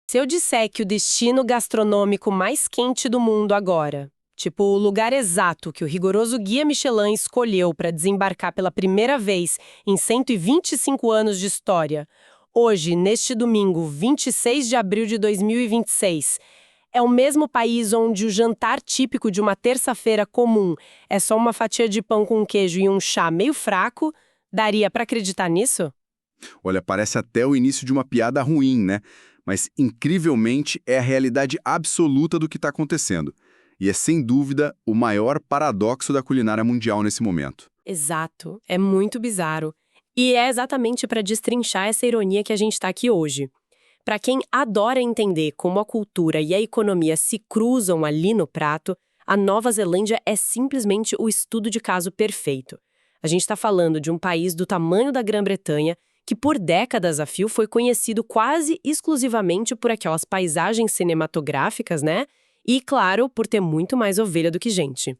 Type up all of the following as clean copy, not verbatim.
Se eu disser que o destino gastronômico mais quente do mundo agora, tipo o lugar exato que o rigoroso guia Michelin escolheu para desembarcar pela primeira vez em 125 anos de história, hoje, neste domingo, 26 de abril de 2026, é o mesmo país onde o jantar típico de uma terça-feira comum é só uma fatia de pão com queijo e um chá meio fraco, daria para acreditar nisso? Olha, parece até o início de uma piada ruim, né? Mas, incrivelmente, é a realidade absoluta do que está acontecendo. E é, sem dúvida, o maior paradoxo da culinária mundial nesse momento. Exato, é muito bizarro. E é exatamente para destrinchar essa ironia que a gente está aqui hoje. Para quem adora entender como a cultura e a economia se cruzam ali no prato, a Nova Zelândia é simplesmente o estudo de caso perfeito. A gente está falando de um país do tamanho da Grã-Bretanha que por décadas a fio foi conhecido quase exclusivamente por aquelas paisagens cinematográficas, né? E, claro, por ter muito mais ovelha do que gente.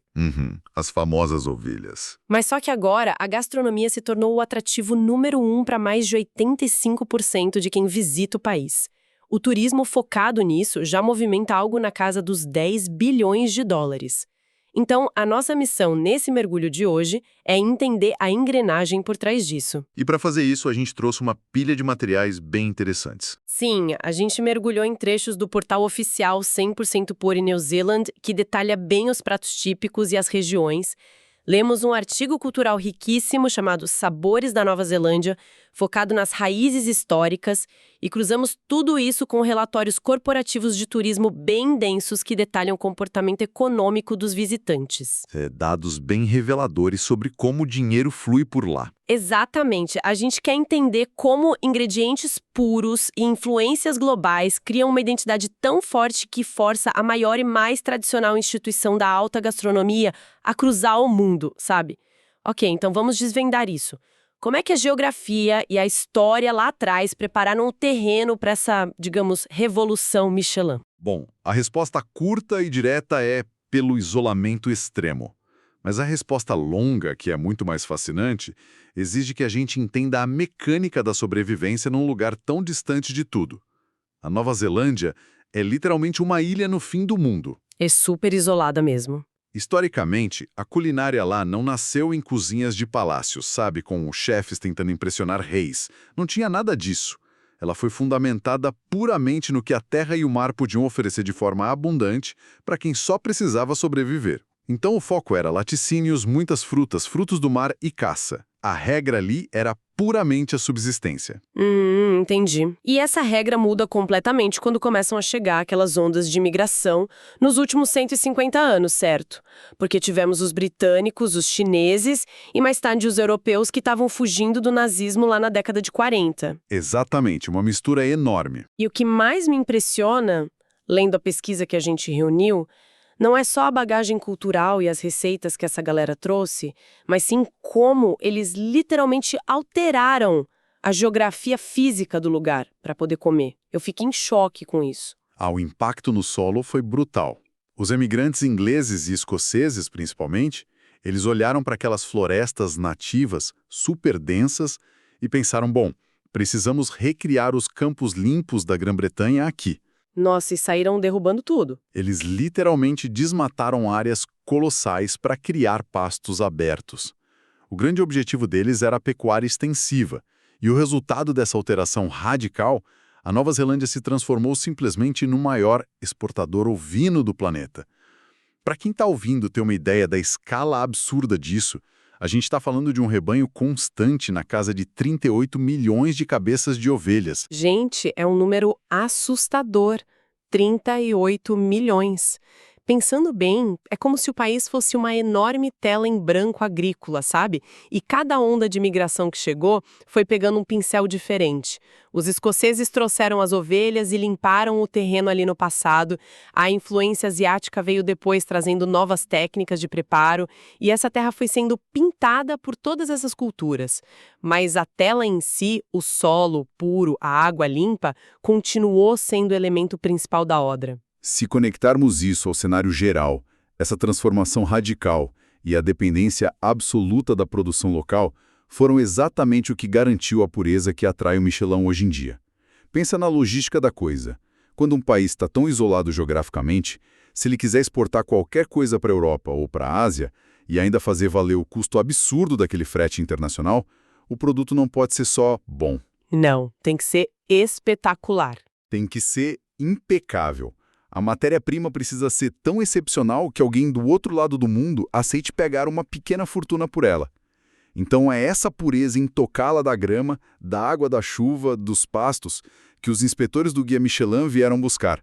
As famosas ovelhas. Mas só que agora, a gastronomia se tornou o atrativo número 1 para mais de 85% de quem visita o país. O turismo focado nisso já movimenta algo na casa dos 10 bilhões de dólares. Então, a nossa missão nesse mergulho de hoje é entender a engrenagem por trás disso. E para fazer isso, a gente trouxe uma pilha de materiais bem interessantes. Sim, a gente mergulhou em trechos do portal oficial 100% Pure New Zealand, que detalha bem os pratos típicos e as regiões. Lemos um artigo cultural riquíssimo chamado Sabores da Nova Zelândia, focado nas raízes históricas, e cruzamos tudo isso com relatórios corporativos de turismo bem densos que detalham o comportamento econômico dos visitantes. Dados bem reveladores sobre como o dinheiro flui por lá. Exatamente. A gente quer entender como ingredientes puros e influências globais criam uma identidade tão forte que força a maior e mais tradicional instituição da alta gastronomia a cruzar o mundo, sabe? Ok, então vamos desvendar isso. Como é que a geografia e a história lá atrás prepararam o terreno para essa, digamos, revolução Michelin? Bom, a resposta curta e direta é pelo isolamento extremo. Mas a resposta longa, que é muito mais fascinante, exige que a gente entenda a mecânica da sobrevivência num lugar tão distante de tudo. A Nova Zelândia é literalmente uma ilha no fim do mundo. É super isolada mesmo. Historicamente, a culinária lá não nasceu em cozinhas de palácios, sabe, com os chefes tentando impressionar reis. Não tinha nada disso. Ela foi fundamentada puramente no que a terra e o mar podiam oferecer de forma abundante para quem só precisava sobreviver. Então o foco era laticínios, muitas frutas, frutos do mar e caça. A regra ali era puramente a subsistência. Entendi. E essa regra muda completamente quando começam a chegar aquelas ondas de imigração nos últimos 150 anos, certo? Porque tivemos os britânicos, os chineses e mais tarde os europeus que estavam fugindo do nazismo lá na década de 40. Exatamente, uma mistura enorme. E o que mais me impressiona, lendo a pesquisa que a gente reuniu, não é só a bagagem cultural e as receitas que essa galera trouxe, mas sim como eles literalmente alteraram a geografia física do lugar para poder comer. Eu fiquei em choque com isso. O impacto no solo foi brutal. Os emigrantes ingleses e escoceses, principalmente, eles olharam para aquelas florestas nativas, super densas, e pensaram, bom, precisamos recriar os campos limpos da Grã-Bretanha aqui. Nossa, e saíram derrubando tudo. Eles literalmente desmataram áreas colossais para criar pastos abertos. O grande objetivo deles era a pecuária extensiva, e o resultado dessa alteração radical, a Nova Zelândia se transformou simplesmente no maior exportador ovino do planeta. Para quem está ouvindo ter uma ideia da escala absurda disso, a gente está falando de um rebanho constante na casa de 38 milhões de cabeças de ovelhas. Gente, é um número assustador. 38 milhões. Pensando bem, é como se o país fosse uma enorme tela em branco agrícola, sabe? E cada onda de imigração que chegou foi pegando um pincel diferente. Os escoceses trouxeram as ovelhas e limparam o terreno ali no passado. A influência asiática veio depois trazendo novas técnicas de preparo. E essa terra foi sendo pintada por todas essas culturas. Mas a tela em si, o solo puro, a água limpa, continuou sendo o elemento principal da obra. Se conectarmos isso ao cenário geral, essa transformação radical e a dependência absoluta da produção local foram exatamente o que garantiu a pureza que atrai o Michelin hoje em dia. Pensa na logística da coisa. Quando um país está tão isolado geograficamente, se ele quiser exportar qualquer coisa para a Europa ou para a Ásia, e ainda fazer valer o custo absurdo daquele frete internacional, o produto não pode ser só bom. Não, tem que ser espetacular. Tem que ser impecável. A matéria-prima precisa ser tão excepcional que alguém do outro lado do mundo aceite pegar uma pequena fortuna por ela. Então é essa pureza intocável da grama, da água da chuva, dos pastos, que os inspetores do Guia Michelin vieram buscar.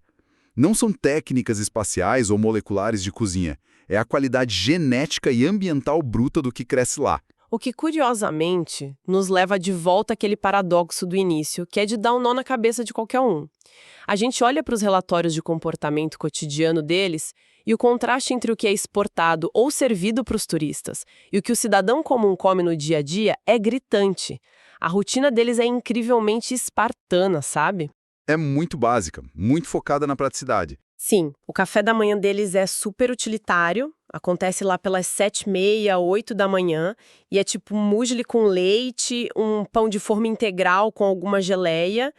Não são técnicas espaciais ou moleculares de cozinha, é a qualidade genética e ambiental bruta do que cresce lá. O que, curiosamente, nos leva de volta àquele paradoxo do início, que é de dar um nó na cabeça de qualquer um. A gente olha para os relatórios de comportamento cotidiano deles e o contraste entre o que é exportado ou servido para os turistas e o que o cidadão comum come no dia a dia é gritante. A rotina deles é incrivelmente espartana, sabe? É muito básica, muito focada na praticidade. Sim, o café da manhã deles é super utilitário, acontece lá pelas 7h30, 8 da manhã, e é tipo um muesli com leite, um pão de forma integral com alguma geleia,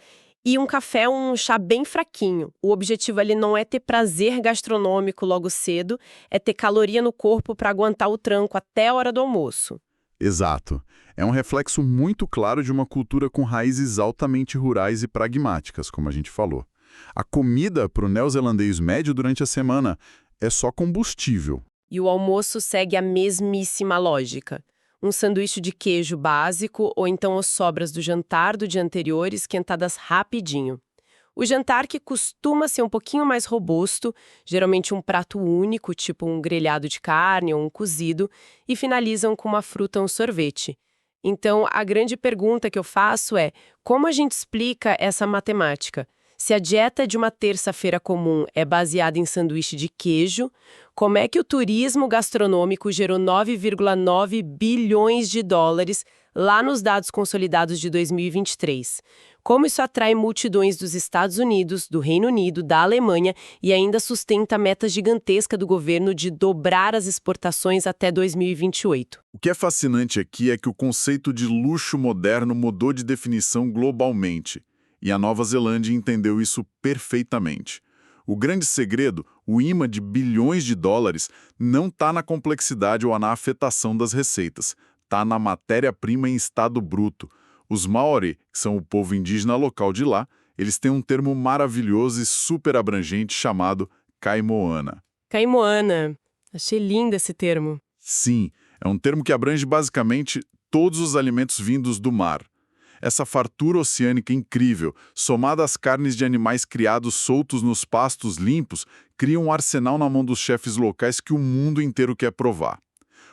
e um café, um chá bem fraquinho. O objetivo ali não é ter prazer gastronômico logo cedo, é ter caloria no corpo para aguentar o tranco até a hora do almoço. Exato. É um reflexo muito claro de uma cultura com raízes altamente rurais e pragmáticas, como a gente falou. A comida para o neozelandês médio durante a semana é só combustível. E o almoço segue a mesmíssima lógica. Um sanduíche de queijo básico ou então as sobras do jantar do dia anterior esquentadas rapidinho. O jantar, que costuma ser um pouquinho mais robusto, geralmente um prato único, tipo um grelhado de carne ou um cozido, e finalizam com uma fruta ou um sorvete. Então, a grande pergunta que eu faço é: como a gente explica essa matemática? Se a dieta de uma terça-feira comum é baseada em sanduíche de queijo, como é que o turismo gastronômico gerou 9,9 bilhões de dólares lá nos dados consolidados de 2023? Como isso atrai multidões dos Estados Unidos, do Reino Unido, da Alemanha e ainda sustenta a meta gigantesca do governo de dobrar as exportações até 2028? O que é fascinante aqui é que o conceito de luxo moderno mudou de definição globalmente. E a Nova Zelândia entendeu isso perfeitamente. O grande segredo, o imã de bilhões de dólares, não está na complexidade ou na afetação das receitas. Está na matéria-prima em estado bruto. Os Maori, que são o povo indígena local de lá, eles têm um termo maravilhoso e super abrangente chamado kaimoana. Kaimoana. Achei lindo esse termo. Sim, é um termo que abrange basicamente todos os alimentos vindos do mar. Essa fartura oceânica incrível, somada às carnes de animais criados soltos nos pastos limpos, cria um arsenal na mão dos chefes locais que o mundo inteiro quer provar.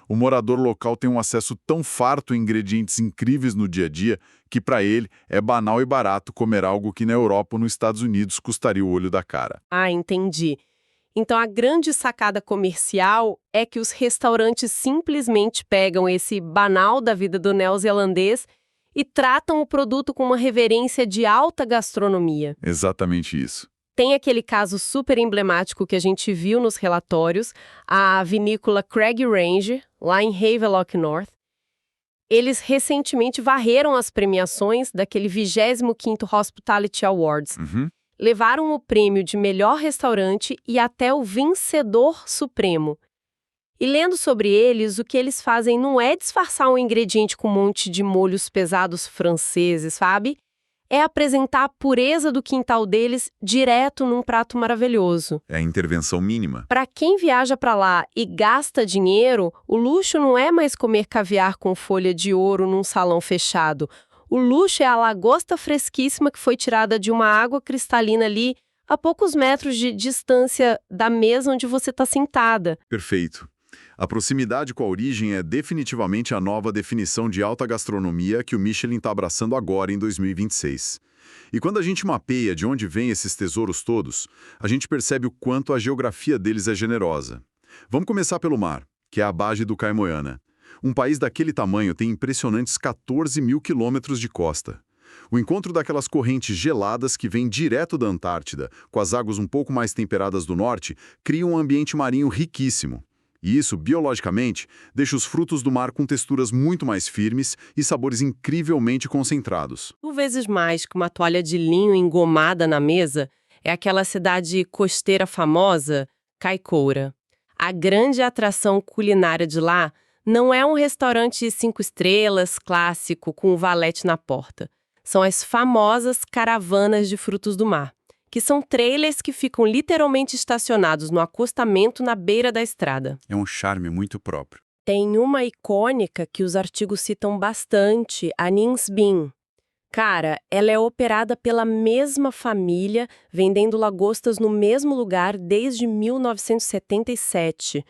O morador local tem um acesso tão farto a ingredientes incríveis no dia a dia que, para ele, é banal e barato comer algo que na Europa ou nos Estados Unidos custaria o olho da cara. Ah, entendi. Então a grande sacada comercial é que os restaurantes simplesmente pegam esse banal da vida do neozelandês e tratam o produto com uma reverência de alta gastronomia. Exatamente isso. Tem aquele caso super emblemático que a gente viu nos relatórios, a vinícola Craig Range, lá em Havelock North. Eles recentemente varreram as premiações daquele 25º Hospitality Awards. Levaram o prêmio de melhor restaurante e até o vencedor supremo. E lendo sobre eles, o que eles fazem não é disfarçar um ingrediente com um monte de molhos pesados franceses, sabe? É apresentar a pureza do quintal deles direto num prato maravilhoso. É a intervenção mínima. Para quem viaja para lá e gasta dinheiro, o luxo não é mais comer caviar com folha de ouro num salão fechado. O luxo é a lagosta fresquíssima que foi tirada de uma água cristalina ali a poucos metros de distância da mesa onde você está sentada. Perfeito. A proximidade com a origem é definitivamente a nova definição de alta gastronomia que o Michelin está abraçando agora em 2026. E quando a gente mapeia de onde vêm esses tesouros todos, a gente percebe o quanto a geografia deles é generosa. Vamos começar pelo mar, que é a base do Kaimoana. Um país daquele tamanho tem impressionantes 14 mil quilômetros de costa. O encontro daquelas correntes geladas que vêm direto da Antártida, com as águas um pouco mais temperadas do norte, cria um ambiente marinho riquíssimo. E isso, biologicamente, deixa os frutos do mar com texturas muito mais firmes e sabores incrivelmente concentrados. 2 vezes mais que uma toalha de linho engomada na mesa, É aquela cidade costeira famosa, Kaikoura. A grande atração culinária de lá não é um restaurante 5 estrelas clássico com um valete na porta. São as famosas caravanas de frutos do mar, que são trailers que ficam literalmente estacionados no acostamento na beira da estrada. É um charme muito próprio. Tem uma icônica que os artigos citam bastante, a Nins Bean. Cara, ela é operada pela mesma família, vendendo lagostas no mesmo lugar desde 1977.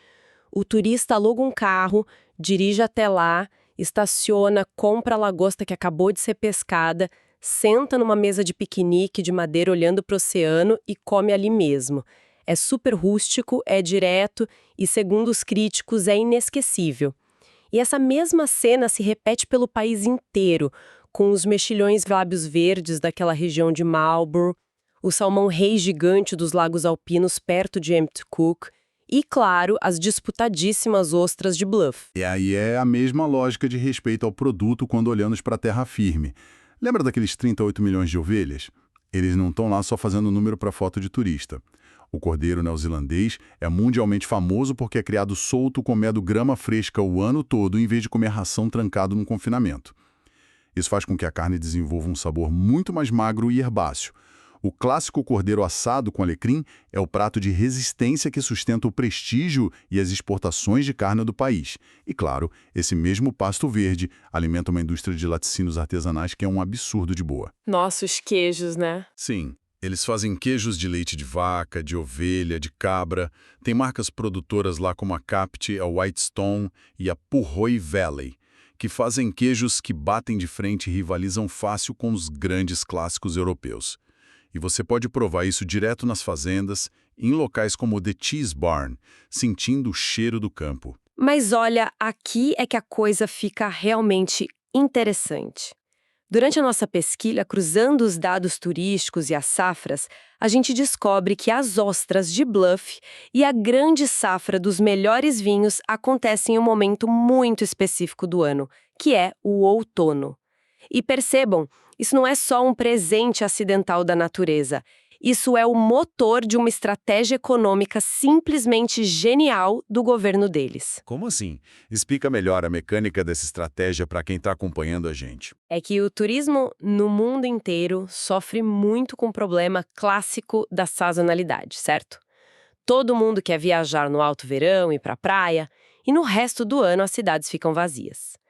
O turista aluga um carro, dirige até lá, estaciona, compra a lagosta que acabou de ser pescada, senta numa mesa de piquenique de madeira olhando para o oceano e come ali mesmo. É super rústico, é direto e, segundo os críticos, é inesquecível. E essa mesma cena se repete pelo país inteiro, com os mexilhões lábios verdes daquela região de Marlborough, o salmão-rei gigante dos lagos alpinos perto de Mt. Cook e, claro, as disputadíssimas ostras de Bluff. E aí é a mesma lógica de respeito ao produto quando olhamos para a terra firme. Lembra daqueles 38 milhões de ovelhas? Eles não estão lá só fazendo número para foto de turista. O cordeiro neozelandês é mundialmente famoso porque é criado solto comendo grama fresca o ano todo em vez de comer ração trancado num confinamento. Isso faz com que a carne desenvolva um sabor muito mais magro e herbáceo. O clássico cordeiro assado com alecrim é o prato de resistência que sustenta o prestígio e as exportações de carne do país. E claro, esse mesmo pasto verde alimenta uma indústria de laticínios artesanais que é um absurdo de boa. Nossa, os queijos, né? Sim, eles fazem queijos de leite de vaca, de ovelha, de cabra. Tem marcas produtoras lá como a Capt, a Whitestone e a Puroy Valley, que fazem queijos que batem de frente e rivalizam fácil com os grandes clássicos europeus. E você pode provar isso direto nas fazendas, em locais como o The Cheese Barn, sentindo o cheiro do campo. Mas olha, aqui é que a coisa fica realmente interessante. Durante a nossa pesquisa, cruzando os dados turísticos e as safras, a gente descobre que as ostras de Bluff e a grande safra dos melhores vinhos acontecem em um momento muito específico do ano, que é o outono. E percebam, isso não é só um presente acidental da natureza. Isso é o motor de uma estratégia econômica simplesmente genial do governo deles. Como assim? Explica melhor a mecânica dessa estratégia para quem está acompanhando a gente. É que o turismo no mundo inteiro sofre muito com o problema clássico da sazonalidade, certo? Todo mundo quer viajar no alto verão e para a praia, e no resto do ano as cidades ficam vazias.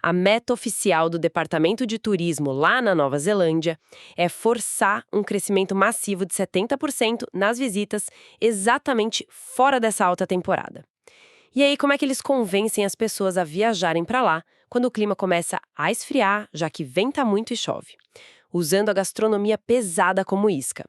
A meta oficial do Departamento de Turismo lá na Nova Zelândia é forçar um crescimento massivo de 70% nas visitas exatamente fora dessa alta temporada. E aí, como é que eles convencem as pessoas a viajarem para lá quando o clima começa a esfriar, já que venta muito e chove? Usando a gastronomia pesada como isca.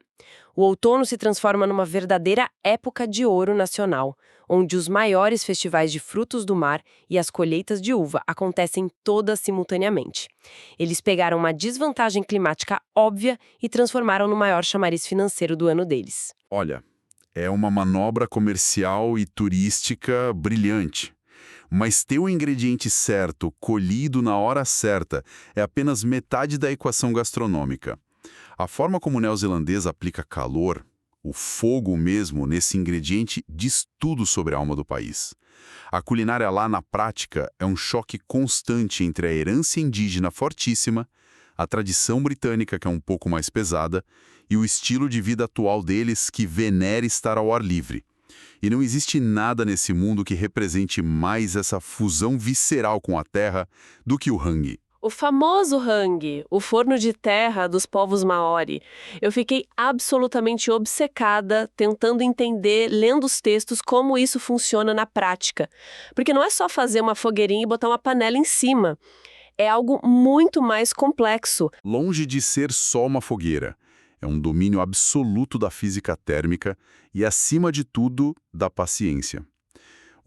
O outono se transforma numa verdadeira época de ouro nacional, onde os maiores festivais de frutos do mar e as colheitas de uva acontecem todas simultaneamente. Eles pegaram uma desvantagem climática óbvia e transformaram no maior chamariz financeiro do ano deles. Olha, é uma manobra comercial e turística brilhante. Mas ter o ingrediente certo, colhido na hora certa, é apenas metade da equação gastronômica. A forma como o neozelandês aplica calor, o fogo mesmo, nesse ingrediente, diz tudo sobre a alma do país. A culinária lá, na prática, é um choque constante entre a herança indígena fortíssima, a tradição britânica, que é um pouco mais pesada, e o estilo de vida atual deles, que venera estar ao ar livre. E não existe nada nesse mundo que represente mais essa fusão visceral com a terra do que o hangi. O famoso hangi, o forno de terra dos povos maori. Eu fiquei absolutamente obcecada tentando entender, lendo os textos, como isso funciona na prática. Porque não é só fazer uma fogueirinha e botar uma panela em cima. É algo muito mais complexo. Longe de ser só uma fogueira. É um domínio absoluto da física térmica e, acima de tudo, da paciência.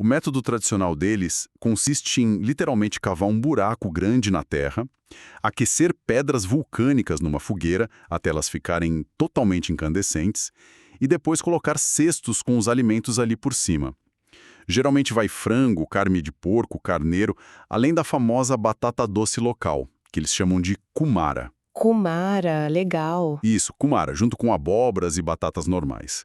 O método tradicional deles consiste em literalmente cavar um buraco grande na terra, aquecer pedras vulcânicas numa fogueira até elas ficarem totalmente incandescentes e depois colocar cestos com os alimentos ali por cima. Geralmente vai frango, carne de porco, carneiro, além da famosa batata doce local, que eles chamam de kumara. Cumara, legal. Isso, cumara, junto com abóboras e batatas normais.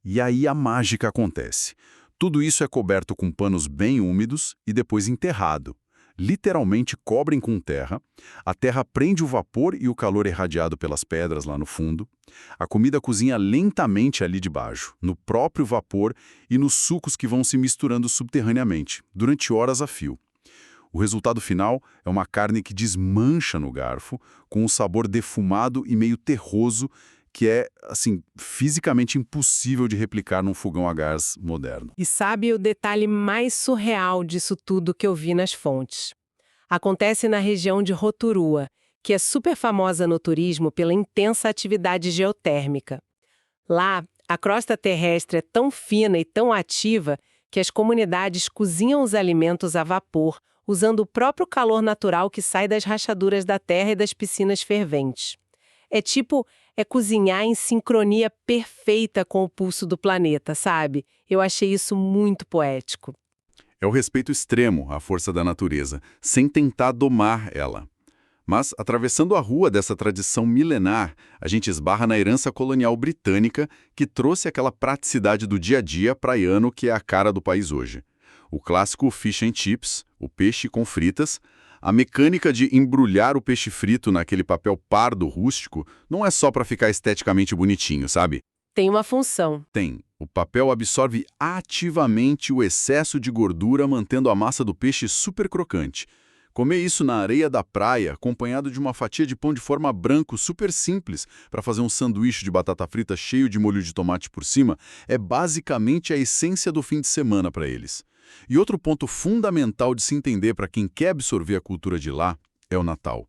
E aí a mágica acontece. Tudo isso é coberto com panos bem úmidos e depois enterrado. Literalmente cobrem com terra, a terra prende o vapor e o calor irradiado pelas pedras lá no fundo, a comida cozinha lentamente ali de baixo, no próprio vapor e nos sucos que vão se misturando subterraneamente, durante horas a fio. O resultado final é uma carne que desmancha no garfo, com um sabor defumado e meio terroso, que é, assim, fisicamente impossível de replicar num fogão a gás moderno. E sabe o detalhe mais surreal disso tudo que eu vi nas fontes? Acontece na região de Rotorua, que é super famosa no turismo pela intensa atividade geotérmica. Lá, a crosta terrestre é tão fina e tão ativa que as comunidades cozinham os alimentos a vapor, usando o próprio calor natural que sai das rachaduras da terra e das piscinas ferventes. É cozinhar em sincronia perfeita com o pulso do planeta, sabe? Eu achei isso muito poético. É o respeito extremo à força da natureza, sem tentar domar ela. Mas, atravessando a rua dessa tradição milenar, a gente esbarra na herança colonial britânica que trouxe aquela praticidade do dia a dia praiano que é a cara do país hoje. O clássico fish and chips, o peixe com fritas. A mecânica de embrulhar o peixe frito naquele papel pardo rústico não é só para ficar esteticamente bonitinho, sabe? Tem uma função. Tem. O papel absorve ativamente o excesso de gordura, mantendo a massa do peixe super crocante. Comer isso na areia da praia, acompanhado de uma fatia de pão de forma branco super simples, para fazer um sanduíche de batata frita cheio de molho de tomate por cima, é basicamente a essência do fim de semana para eles. E outro ponto fundamental de se entender para quem quer absorver a cultura de lá é o Natal.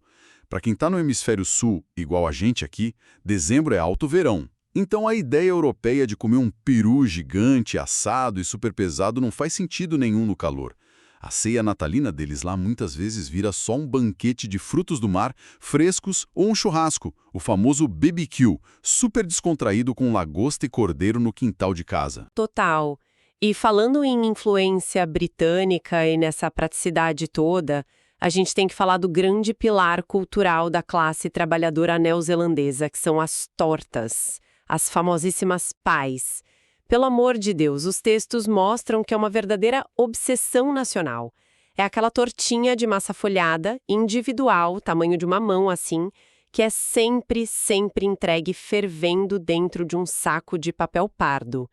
Para quem está no hemisfério sul, igual a gente aqui, dezembro é alto verão. Então a ideia europeia de comer um peru gigante, assado e super pesado não faz sentido nenhum no calor. A ceia natalina deles lá muitas vezes vira só um banquete de frutos do mar frescos ou um churrasco, o famoso BBQ, super descontraído com lagosta e cordeiro no quintal de casa. Total. E falando em influência britânica e nessa praticidade toda, a gente tem que falar do grande pilar cultural da classe trabalhadora neozelandesa, que são as tortas, as famosíssimas pies. Pelo amor de Deus, os textos mostram que é uma verdadeira obsessão nacional. É aquela tortinha de massa folhada, individual, tamanho de uma mão assim, que é sempre entregue fervendo dentro de um saco de papel pardo.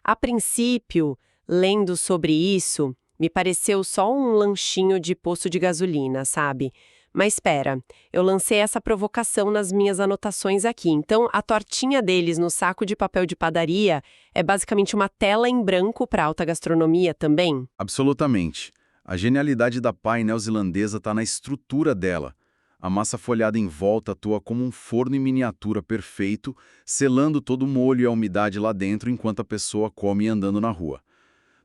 A princípio, lendo sobre isso, me pareceu só um lanchinho de poço de gasolina, sabe? Mas espera, eu lancei essa provocação nas minhas anotações aqui. Então, a tortinha deles no saco de papel de padaria é basicamente uma tela em branco para alta gastronomia também? Absolutamente. A genialidade da pie neozelandesa está na estrutura dela. A massa folhada em volta atua como um forno em miniatura perfeito, selando todo o molho e a umidade lá dentro enquanto a pessoa come andando na rua.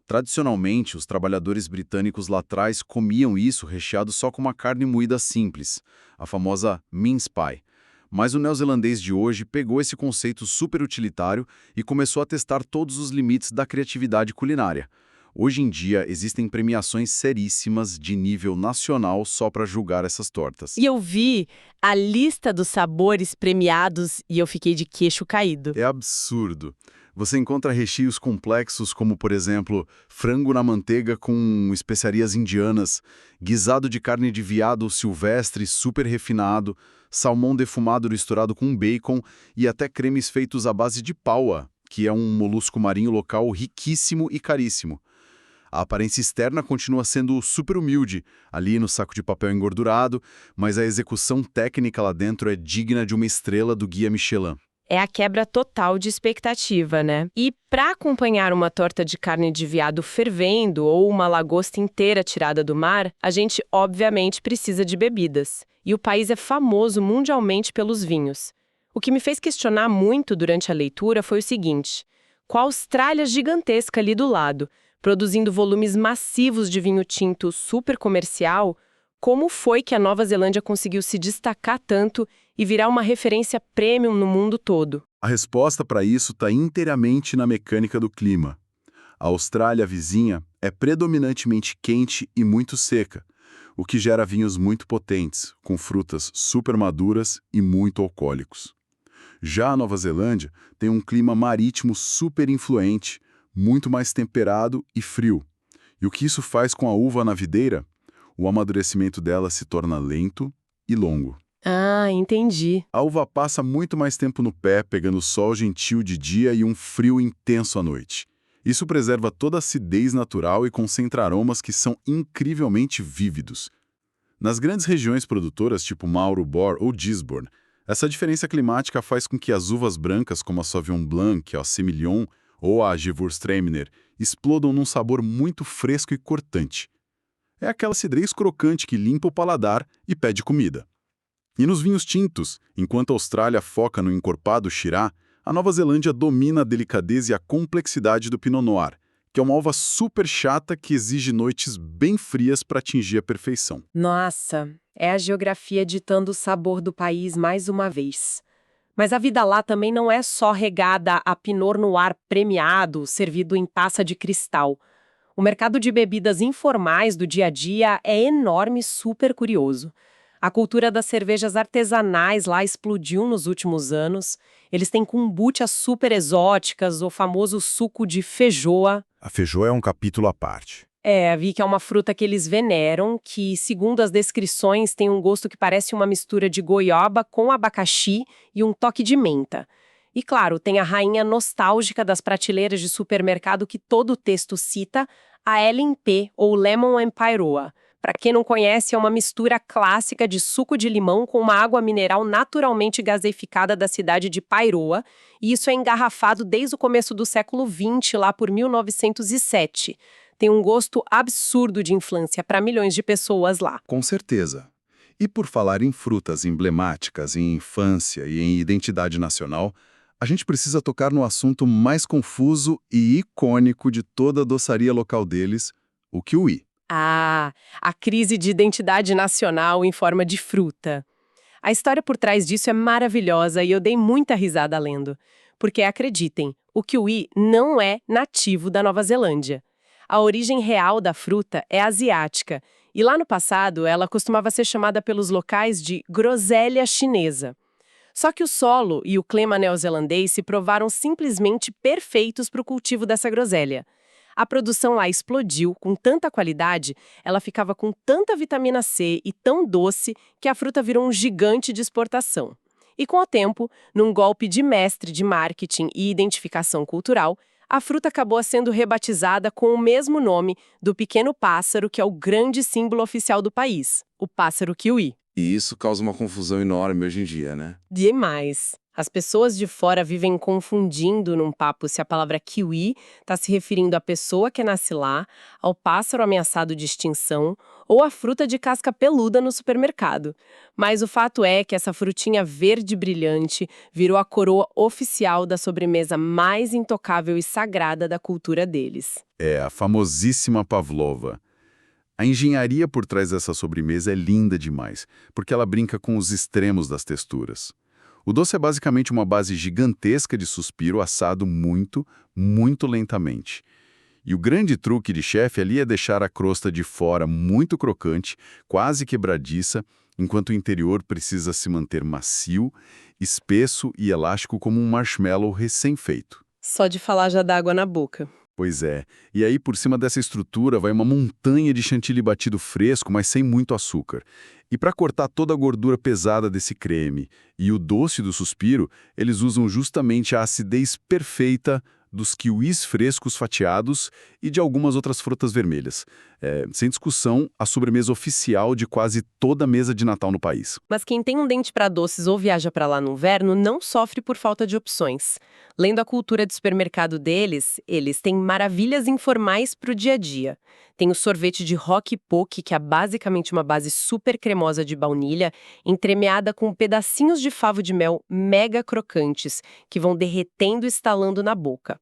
Tradicionalmente, os trabalhadores britânicos lá atrás comiam isso recheado só com uma carne moída simples, a famosa mince pie. Mas o neozelandês de hoje pegou esse conceito super utilitário e começou a testar todos os limites da criatividade culinária. Hoje em dia, existem premiações seríssimas de nível nacional só para julgar essas tortas. E eu vi a lista dos sabores premiados e eu fiquei de queixo caído. É absurdo. Você encontra recheios complexos como, por exemplo, frango na manteiga com especiarias indianas, guisado de carne de veado silvestre super refinado, salmão defumado misturado com bacon e até cremes feitos à base de paua, que é um molusco marinho local riquíssimo e caríssimo. A aparência externa continua sendo super humilde, ali no saco de papel engordurado, mas a execução técnica lá dentro é digna de uma estrela do Guia Michelin. É a quebra total de expectativa, né? E para acompanhar uma torta de carne de veado fervendo ou uma lagosta inteira tirada do mar, a gente obviamente precisa de bebidas. E o país é famoso mundialmente pelos vinhos. O que me fez questionar muito durante a leitura foi o seguinte: com a Austrália gigantesca ali do lado, produzindo volumes massivos de vinho tinto super comercial, como foi que a Nova Zelândia conseguiu se destacar tanto e virar uma referência premium no mundo todo? A resposta para isso está inteiramente na mecânica do clima. A Austrália vizinha é predominantemente quente e muito seca, o que gera vinhos muito potentes, com frutas super maduras e muito alcoólicos. Já a Nova Zelândia tem um clima marítimo super influente, muito mais temperado e frio. E o que isso faz com a uva na videira? O amadurecimento dela se torna lento e longo. Ah, entendi. A uva passa muito mais tempo no pé, pegando sol gentil de dia e um frio intenso à noite. Isso preserva toda a acidez natural e concentra aromas que são incrivelmente vívidos. Nas grandes regiões produtoras, tipo Marlborough ou Gisborne, essa diferença climática faz com que as uvas brancas, como a Sauvignon Blanc, a Semillon ou a Gewürztraminer, explodam num sabor muito fresco e cortante. É aquela acidez crocante que limpa o paladar e pede comida. E nos vinhos tintos, enquanto a Austrália foca no encorpado Shiraz, a Nova Zelândia domina a delicadeza e a complexidade do Pinot Noir, que é uma uva super chata que exige noites bem frias para atingir a perfeição. Nossa, é a geografia ditando o sabor do país mais uma vez. Mas a vida lá também não é só regada a Pinot Noir premiado, servido em taça de cristal. O mercado de bebidas informais do dia a dia é enorme e super curioso. A cultura das cervejas artesanais lá explodiu nos últimos anos. Eles têm kombuchas super exóticas, o famoso suco de feijoa. A feijoa é um capítulo à parte. Vi que é uma fruta que eles veneram, que, segundo as descrições, tem um gosto que parece uma mistura de goiaba com abacaxi e um toque de menta. E, claro, tem a rainha nostálgica das prateleiras de supermercado que todo o texto cita, a LMP, ou Lemon and Pyroa. Para quem não conhece, é uma mistura clássica de suco de limão com uma água mineral naturalmente gaseificada da cidade de Pyroa, e isso é engarrafado desde o começo do século XX, lá por 1907. Tem um gosto absurdo de infância para milhões de pessoas lá. Com certeza. E por falar em frutas emblemáticas, em infância e em identidade nacional, a gente precisa tocar no assunto mais confuso e icônico de toda a doçaria local deles, o kiwi. Ah, a crise de identidade nacional em forma de fruta. A história por trás disso é maravilhosa e eu dei muita risada lendo. Porque, acreditem, o kiwi não é nativo da Nova Zelândia. A origem real da fruta é asiática, e lá no passado ela costumava ser chamada pelos locais de groselha chinesa. Só que o solo e o clima neozelandês se provaram simplesmente perfeitos para o cultivo dessa groselha. A produção lá explodiu com tanta qualidade, ela ficava com tanta vitamina C e tão doce que a fruta virou um gigante de exportação. E com o tempo, num golpe de mestre de marketing e identificação cultural, a fruta acabou sendo rebatizada com o mesmo nome do pequeno pássaro que é o grande símbolo oficial do país, o pássaro kiwi. E isso causa uma confusão enorme hoje em dia, né? Demais. As pessoas de fora vivem confundindo num papo se a palavra kiwi está se referindo à pessoa que nasce lá, ao pássaro ameaçado de extinção ou à fruta de casca peluda no supermercado. Mas o fato é que essa frutinha verde brilhante virou a coroa oficial da sobremesa mais intocável e sagrada da cultura deles. É a famosíssima pavlova. A engenharia por trás dessa sobremesa é linda demais, porque ela brinca com os extremos das texturas. O doce é basicamente uma base gigantesca de suspiro assado muito, muito lentamente. E o grande truque de chefe ali é deixar a crosta de fora muito crocante, quase quebradiça, enquanto o interior precisa se manter macio, espesso e elástico como um marshmallow recém-feito. Só de falar já dá água na boca. Pois é, e aí por cima dessa estrutura vai uma montanha de chantilly batido fresco, mas sem muito açúcar. E para cortar toda a gordura pesada desse creme e o doce do suspiro, eles usam justamente a acidez perfeita dos kiwis frescos fatiados e de algumas outras frutas vermelhas. Sem discussão, a sobremesa oficial de quase toda a mesa de Natal no país. Mas quem tem um dente para doces ou viaja para lá no inverno não sofre por falta de opções. Lendo a cultura de supermercado deles, eles têm maravilhas informais para o dia a dia. Tem o sorvete de Rocky Poke, que é basicamente uma base super cremosa de baunilha, entremeada com pedacinhos de favo de mel mega crocantes, que vão derretendo e estalando na boca.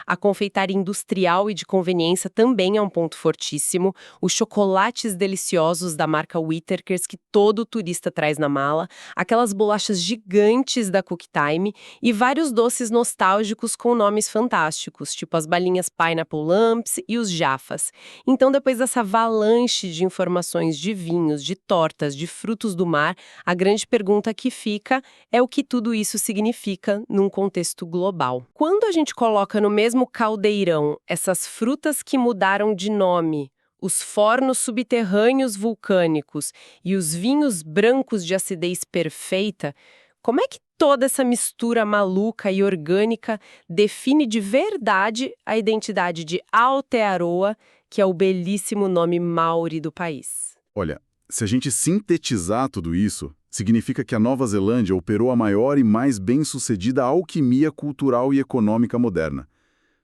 A confeitaria industrial e de conveniência também é um ponto fortíssimo. Os chocolates deliciosos da marca Whittakers que todo turista traz na mala, aquelas bolachas gigantes da Cook Time e vários doces nostálgicos com nomes fantásticos, tipo as balinhas Pineapple Lumps e os Jaffas. Então, depois dessa avalanche de informações de vinhos, de tortas, de frutos do mar, a grande pergunta que fica é o que tudo isso significa num contexto global. Quando a gente coloca no mesmo caldeirão essas frutas que mudaram de nome, os fornos subterrâneos vulcânicos e os vinhos brancos de acidez perfeita, como é que toda essa mistura maluca e orgânica define de verdade a identidade de Aotearoa, que é o belíssimo nome maori do país? Olha, se a gente sintetizar tudo isso, significa que a Nova Zelândia operou a maior e mais bem-sucedida alquimia cultural e econômica moderna.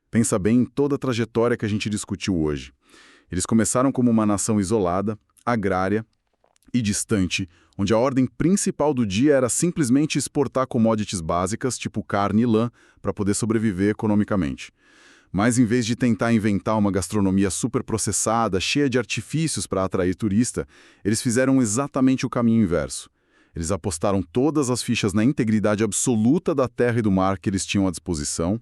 Pensa bem em toda a trajetória que a gente discutiu hoje. Eles começaram como uma nação isolada, agrária e distante, onde a ordem principal do dia era simplesmente exportar commodities básicas, tipo carne e lã, para poder sobreviver economicamente. Mas em vez de tentar inventar uma gastronomia superprocessada, cheia de artifícios para atrair turista, eles fizeram exatamente o caminho inverso. Eles apostaram todas as fichas na integridade absoluta da terra e do mar que eles tinham à disposição,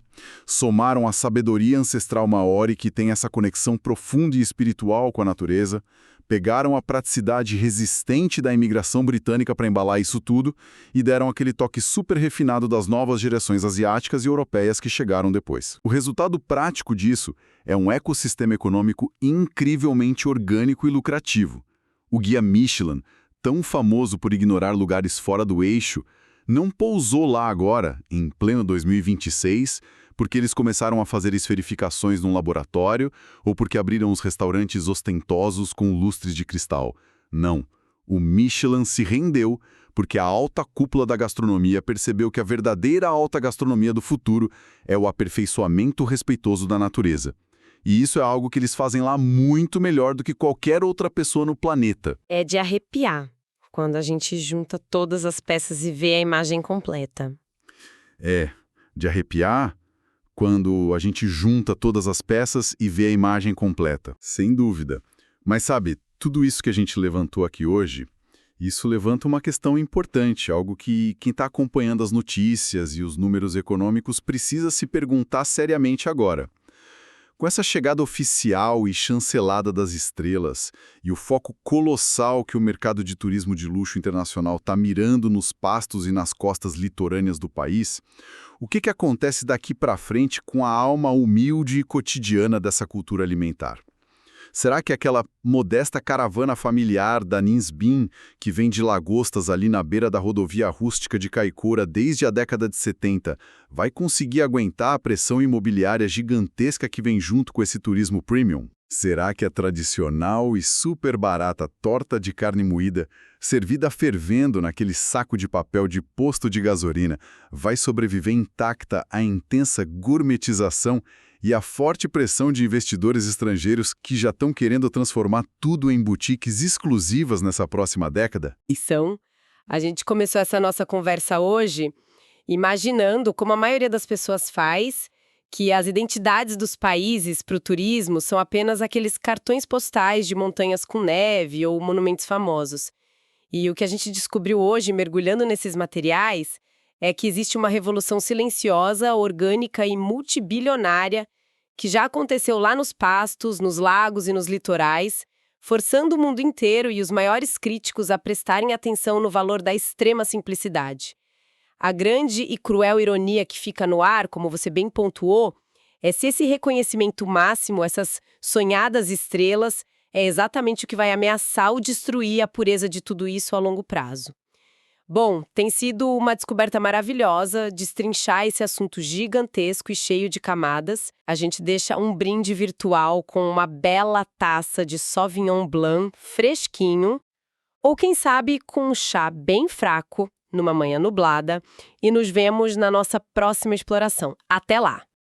somaram a sabedoria ancestral maori que tem essa conexão profunda e espiritual com a natureza, pegaram a praticidade resistente da imigração britânica para embalar isso tudo e deram aquele toque super refinado das novas direções asiáticas e europeias que chegaram depois. O resultado prático disso é um ecossistema econômico incrivelmente orgânico e lucrativo. O guia Michelin, tão famoso por ignorar lugares fora do eixo, não pousou lá agora, em pleno 2026, porque eles começaram a fazer esferificações num laboratório ou porque abriram os restaurantes ostentosos com lustres de cristal. Não. O Michelin se rendeu porque a alta cúpula da gastronomia percebeu que a verdadeira alta gastronomia do futuro é o aperfeiçoamento respeitoso da natureza. E isso é algo que eles fazem lá muito melhor do que qualquer outra pessoa no planeta. É de arrepiar quando a gente junta todas as peças e vê a imagem completa. É, de arrepiar quando a gente junta todas as peças e vê a imagem completa. Sem dúvida. Mas sabe, tudo isso que a gente levantou aqui hoje, isso levanta uma questão importante, algo que quem está acompanhando as notícias e os números econômicos precisa se perguntar seriamente agora. Com essa chegada oficial e chancelada das estrelas e o foco colossal que o mercado de turismo de luxo internacional está mirando nos pastos e nas costas litorâneas do país, o que acontece daqui para frente com a alma humilde e cotidiana dessa cultura alimentar? Será que aquela modesta caravana familiar da Ninsbin, que vem de lagostas ali na beira da rodovia rústica de Kaikoura desde a década de 70, vai conseguir aguentar a pressão imobiliária gigantesca que vem junto com esse turismo premium? Será que a tradicional e super barata torta de carne moída, servida fervendo naquele saco de papel de posto de gasolina, vai sobreviver intacta à intensa gourmetização e a forte pressão de investidores estrangeiros que já estão querendo transformar tudo em boutiques exclusivas nessa próxima década? A gente começou essa nossa conversa hoje imaginando, como a maioria das pessoas faz, que as identidades dos países para o turismo são apenas aqueles cartões postais de montanhas com neve ou monumentos famosos. E o que a gente descobriu hoje, mergulhando nesses materiais, é que existe uma revolução silenciosa, orgânica e multibilionária que já aconteceu lá nos pastos, nos lagos e nos litorais, forçando o mundo inteiro e os maiores críticos a prestarem atenção no valor da extrema simplicidade. A grande e cruel ironia que fica no ar, como você bem pontuou, é se esse reconhecimento máximo, essas sonhadas estrelas, é exatamente o que vai ameaçar ou destruir a pureza de tudo isso a longo prazo. Bom, tem sido uma descoberta maravilhosa destrinchar esse assunto gigantesco e cheio de camadas. A gente deixa um brinde virtual com uma bela taça de Sauvignon Blanc fresquinho, ou quem sabe com um chá bem fraco, numa manhã nublada, e nos vemos na nossa próxima exploração. Até lá!